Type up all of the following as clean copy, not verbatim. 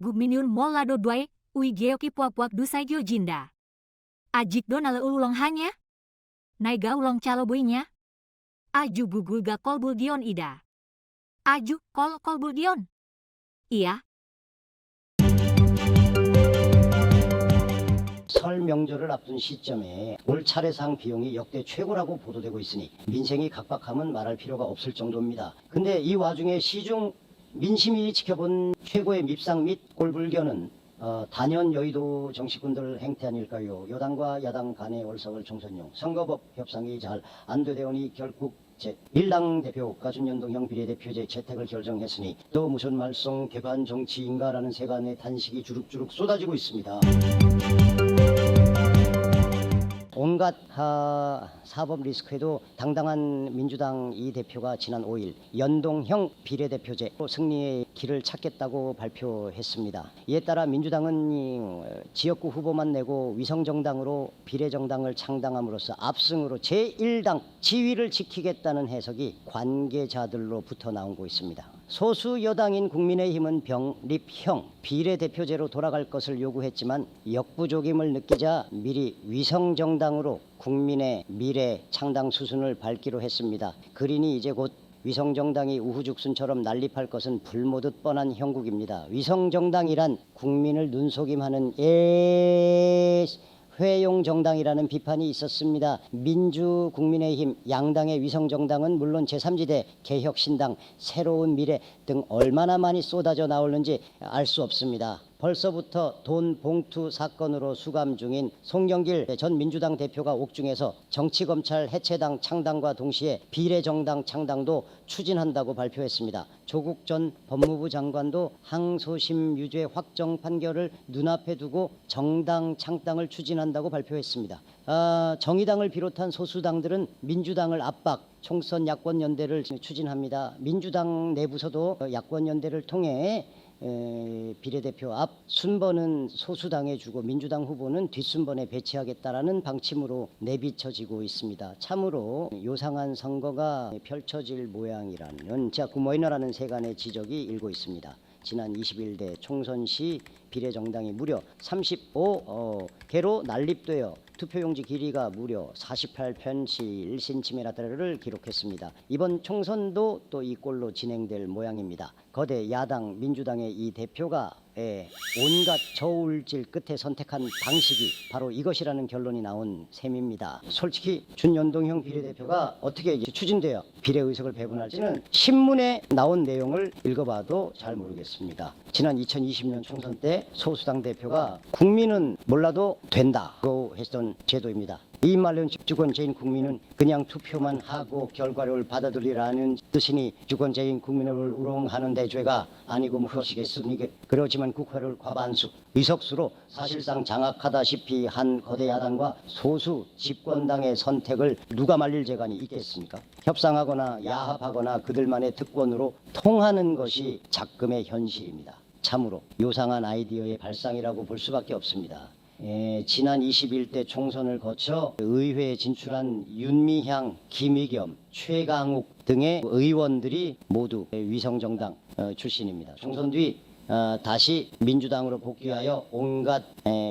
Guminiun molado duai, ui geoki puak-puak dusai gio jinda. Ajik donala ulong hanya. Naiga ulong calo buinya. Aju bugul ga kol bulgion ida. Aju kol bulgion. Iya. 설 명절을 앞둔 시점에 올 차례상 비용이 역대 최고라고 보도되고 있으니 민생이 각박함은 말할 필요가 없을 정도입니다. 근데 이 와중에 시중 민심이 지켜본 최고의 밉상 및 꼴불견은 단연 여의도 정치꾼들 행태 아닐까요? 여당과 야당 간의 월서울 총선용 선거법 협상이 잘 안 되되오니 결국 제1당 대표 가준연동형 비례대표제 채택을 결정했으니 또 무슨 말썽 개관 정치인가라는 세간의 탄식이 주룩주룩 쏟아지고 있습니다. 온갖 사법 리스크에도 당당한 민주당 이 대표가 지난 5일 연동형 비례대표제 승리의 길을 찾겠다고 발표했습니다. 이에 따라 민주당은 지역구 후보만 내고 위성정당으로 비례정당을 창당함으로써 압승으로 제1당 지위를 지키겠다는 해석이 관계자들로부터 나오고 있습니다. 소수 여당인 국민의힘은 병립형 비례대표제로 돌아갈 것을 요구했지만 역부족임을 느끼자 미리 위성정당으로 국민의 미래 창당 수순을 밟기로 했습니다. 그러니 이제 곧 위성정당이 우후죽순처럼 난립할 것은 불모듯 뻔한 형국입니다. 위성정당이란 국민을 눈속임하는 회용정당이라는 비판이 있었습니다. 민주, 국민의힘, 양당의 위성정당은 물론 제3지대, 개혁신당, 새로운 미래 등 얼마나 많이 쏟아져 나오는지 알 수 없습니다. 벌써부터 돈 봉투 사건으로 수감 중인 송영길 전 민주당 대표가 옥중에서 정치검찰 해체당 창당과 동시에 비례정당 창당도 추진한다고 발표했습니다. 조국 전 법무부 장관도 항소심 유죄 확정 판결을 눈앞에 두고 정당 창당을 추진한다고 발표했습니다. 정의당을 비롯한 소수당들은 민주당을 압박, 총선 야권연대를 추진합니다. 민주당 내부서도 야권연대를 통해 비례대표 앞 순번은 소수당에 주고 민주당 후보는 뒷순번에 배치하겠다라는 방침으로 내비쳐지고 있습니다. 참으로 요상한 선거가 펼쳐질 모양이라는 구모이너라는 세간의 지적이 일고 있습니다. 지난 21대 총선 시 비례정당이 무려 35개로 난립되어 투표용지 길이가 무려 48편시 1cm를 기록했습니다. 이번 총선도 또 이 꼴로 진행될 모양입니다. 거대 야당 민주당의 이 대표가 온갖 저울질 끝에 선택한 방식이 바로 이것이라는 결론이 나온 셈입니다. 솔직히 준연동형 비례대표가 어떻게 추진되어 비례의석을 배분할지는 신문에 나온 내용을 읽어봐도 잘 모르겠습니다. 지난 2020년 총선 때 소수당 대표가 국민은 몰라도 된다고 했던 제도입니다. 이 말은 주권자인 국민은 그냥 투표만 하고 결과를 받아들이라는 뜻이니 주권자인 국민을 우롱하는 데 죄가 아니고 무엇이겠습니까? 그렇지만 국회를 과반수 의석수로 사실상 장악하다시피 한 거대 야당과 소수 집권당의 선택을 누가 말릴 재간이 있겠습니까? 협상하거나 야합하거나 그들만의 특권으로 통하는 것이 작금의 현실입니다. 참으로 요상한 아이디어의 발상이라고 볼 수밖에 없습니다. 지난 21대 총선을 거쳐 의회에 진출한 윤미향, 김의겸, 최강욱 등의 의원들이 모두 위성정당 출신입니다. 총선 뒤 다시 민주당으로 복귀하여 온갖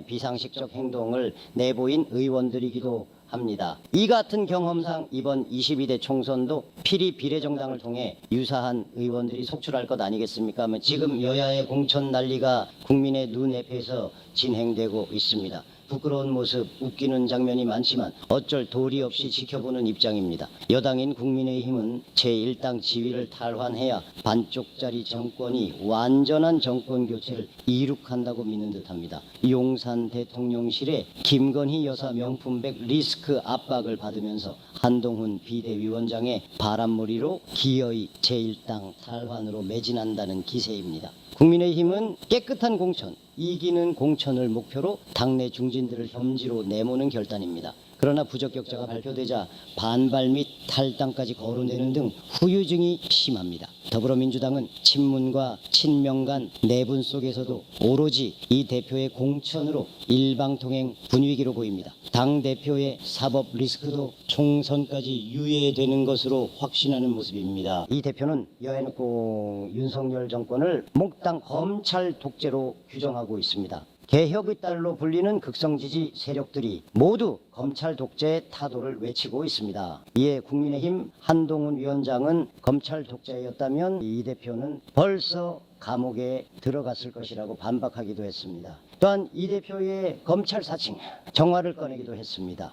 비상식적 행동을 내보인 의원들이기도 합니다. 이 같은 경험상 이번 22대 총선도 필히 비례정당을 통해 유사한 의원들이 속출할 것 아니겠습니까? 지금 여야의 공천 난리가 국민의 눈앞에서 진행되고 있습니다. 부끄러운 모습, 웃기는 장면이 많지만 어쩔 도리 없이 지켜보는 입장입니다. 여당인 국민의힘은 제1당 지위를 탈환해야 반쪽짜리 정권이 완전한 정권 교체를 이룩한다고 믿는 듯합니다. 용산 대통령실에 김건희 여사 명품백 리스크 압박을 받으면서 한동훈 비대위원장의 바람몰이로 기어이 제1당 탈환으로 매진한다는 기세입니다. 국민의힘은 깨끗한 공천, 이기는 공천을 목표로 당내 중진들을 험지로 내모는 결단입니다. 그러나 부적격자가 발표되자 반발 및 탈당까지 거론되는 등 후유증이 심합니다. 더불어민주당은 친문과 친명 간 내분 속에서도 오로지 이 대표의 공천으로 일방통행 분위기로 보입니다. 당 대표의 사법 리스크도 총선까지 유예되는 것으로 확신하는 모습입니다. 이 대표는 여야놓고 윤석열 정권을 몽땅 검찰 독재로 규정하고 있습니다. 개혁의 딸로 불리는 극성지지 세력들이 모두 검찰 독재의 타도를 외치고 있습니다. 이에 국민의힘 한동훈 위원장은 검찰 독재였다면 이 대표는 벌써 감옥에 들어갔을 것이라고 반박하기도 했습니다. 또한 이 대표의 검찰 사칭 정화를 꺼내기도 했습니다.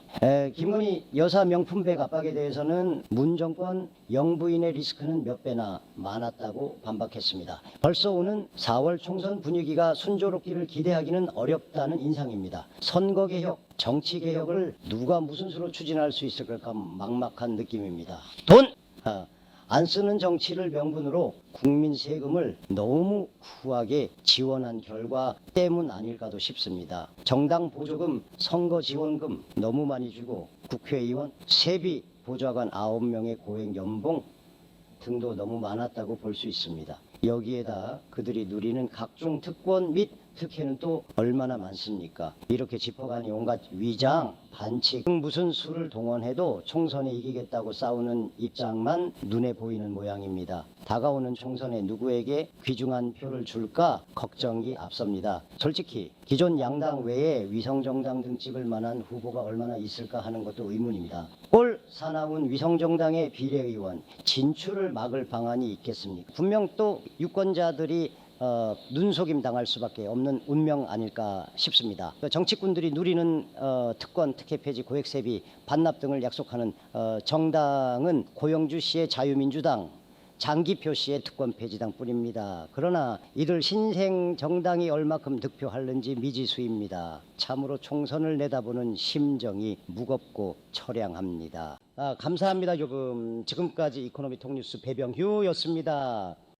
김건희 여사 명품백 압박에 대해서는 문 정권 영부인의 리스크는 몇 배나 많았다고 반박했습니다. 벌써 오는 4월 총선 분위기가 순조롭기를 기대하기는 어렵다는 인상입니다. 선거개혁, 정치개혁을 누가 무슨 수로 추진할 수 있을까 막막한 느낌입니다. 돈! 안 쓰는 정치를 명분으로 국민 세금을 너무 후하게 지원한 결과 때문 아닐까도 싶습니다. 정당 보조금, 선거 지원금 너무 많이 주고 국회의원, 세비 보좌관 9명의 고액 연봉 등도 너무 많았다고 볼 수 있습니다. 여기에다 그들이 누리는 각종 특권 및 특혜는 또 얼마나 많습니까? 이렇게 짚어가니 온갖 위장, 반칙, 무슨 수를 동원해도 총선에 이기겠다고 싸우는 입장만 눈에 보이는 모양입니다. 다가오는 총선에 누구에게 귀중한 표를 줄까 걱정이 앞섭니다. 솔직히 기존 양당 외에 위성정당 등 찍을 만한 후보가 얼마나 있을까 하는 것도 의문입니다. 올 사나운 위성정당의 비례의원 진출을 막을 방안이 있겠습니까? 분명 또 유권자들이 눈속임 당할 수밖에 없는 운명 아닐까 싶습니다. 정치꾼들이 누리는 특권, 특혜 폐지, 고액세비, 반납 등을 약속하는 정당은 고영주 씨의 자유민주당, 장기표 씨의 특권 폐지당 뿐입니다. 그러나 이들 신생 정당이 얼마큼 득표하는지 미지수입니다. 참으로 총선을 내다보는 심정이 무겁고 처량합니다. 감사합니다. 지금까지 이코노미 톡뉴스 배병규였습니다.